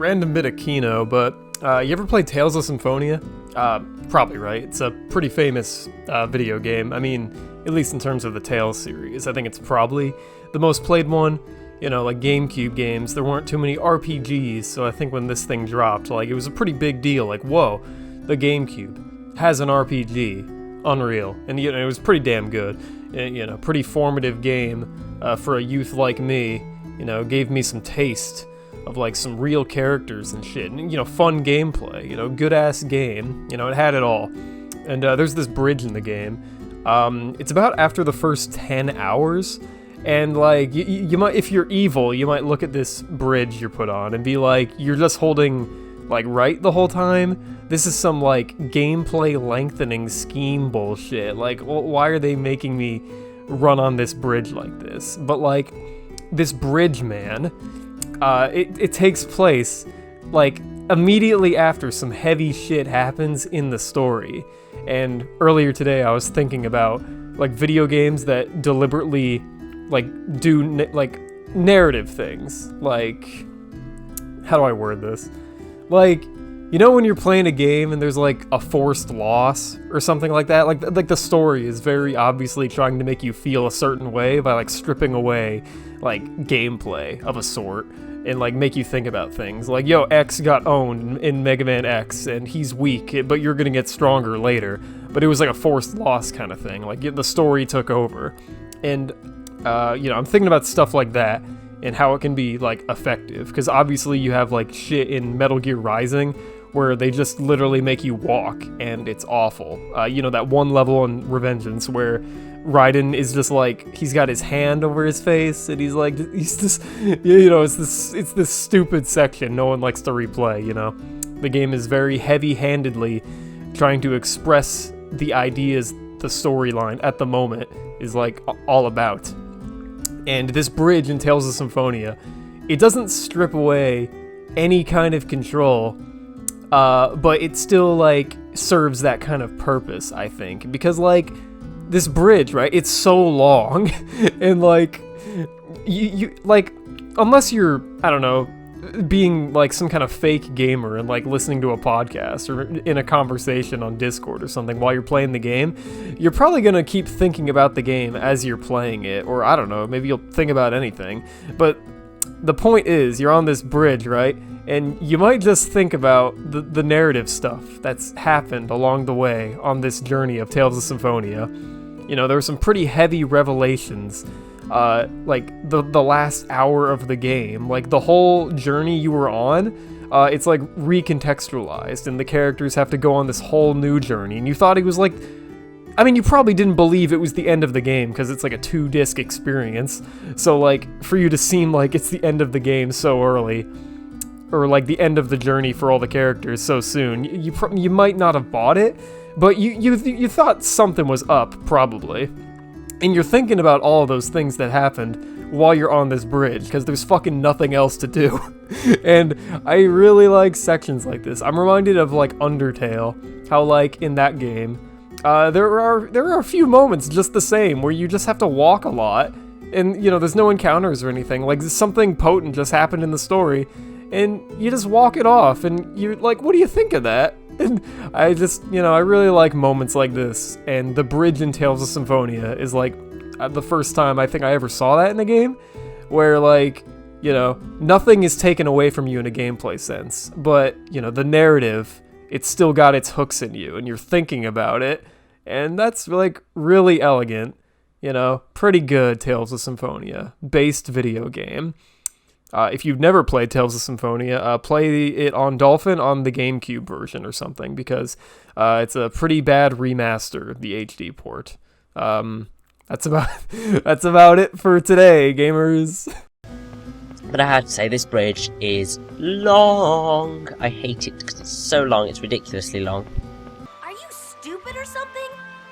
Random bit of Kino, but you ever played Tales of Symphonia? Probably, right? It's a pretty famous video game. I mean, at least in terms of the Tales series. I think it's probably the most played one. You know, like GameCube games, there weren't too many RPGs, so I think when this thing dropped, like, it was a pretty big deal. Like, whoa, the GameCube has an RPG. Unreal. And, you know, it was pretty damn good. You know, pretty formative game for a youth like me. You know, gave me some taste of, like, some real characters and shit. And, you know, fun gameplay. You know, good-ass game. You know, it had it all. And there's this bridge in the game. It's about after the first 10 hours. And, like, you might, if you're evil, you might look at this bridge you're put on and be like, you're just holding, like, right the whole time? This is some, like, gameplay lengthening scheme bullshit. Like, why are they making me run on this bridge like this? But, like, this bridge, man, it takes place, like, immediately after some heavy shit happens in the story. And earlier today, I was thinking about, like, video games that deliberately, like, do, narrative things. Like, how do I word this? Like, you know when you're playing a game and there's, like, a forced loss or something like that? Like the story is very obviously trying to make you feel a certain way by, like, stripping away, like, gameplay of a sort and, like, make you think about things. Like, yo, X got owned in Mega Man X and he's weak, but you're gonna get stronger later. But it was, like, a forced loss kind of thing. Like, the story took over. And you know, I'm thinking about stuff like that and how it can be, like, effective. Because obviously you have, like, shit in Metal Gear Rising where they just literally make you walk and it's awful. You know, that one level in Revengeance where Raiden is just, like, he's got his hand over his face and he's like, he's just, you know, it's this stupid section no one likes to replay, you know. The game is very heavy-handedly trying to express the ideas the storyline at the moment is, like, all about. And this bridge in Tales of Symphonia, it doesn't strip away any kind of control, but it still, like, serves that kind of purpose, I think. Because, like, this bridge, right, it's so long, and, like, you like, unless you're, I don't know, being, like, some kind of fake gamer and, like, listening to a podcast or in a conversation on Discord or something while you're playing the game, you're probably gonna keep thinking about the game as you're playing it, or I don't know, maybe you'll think about anything. But the point is, you're on this bridge, right? And you might just think about the narrative stuff that's happened along the way on this journey of Tales of Symphonia. You know, there were some pretty heavy revelations like the last hour of the game, like the whole journey you were on, it's like recontextualized and the characters have to go on this whole new journey. And you thought it was like, I mean, you probably didn't believe it was the end of the game because it's like a 2-disc experience. So, like, for you to seem like it's the end of the game so early, or like the end of the journey for all the characters so soon, you might not have bought it, but you thought something was up, probably. And you're thinking about all of those things that happened while you're on this bridge, because there's fucking nothing else to do. And I really like sections like this. I'm reminded of, like, Undertale, how, like, in that game, there are a few moments just the same, where you just have to walk a lot, and, you know, there's no encounters or anything. Like, something potent just happened in the story, and you just walk it off, and you're like, what do you think of that? And I just, you know, I really like moments like this, and the bridge in Tales of Symphonia is, like, the first time I think I ever saw that in a game, where, like, you know, nothing is taken away from you in a gameplay sense, but, you know, the narrative, it's still got its hooks in you, and you're thinking about it, and that's, like, really elegant, you know, pretty good Tales of Symphonia, based video game. If you've never played Tales of Symphonia, play it on Dolphin on the GameCube version or something, because it's a pretty bad remaster of the HD port. That's about it for today, gamers. But I have to say, this bridge is long. I hate it because it's so long, it's ridiculously long.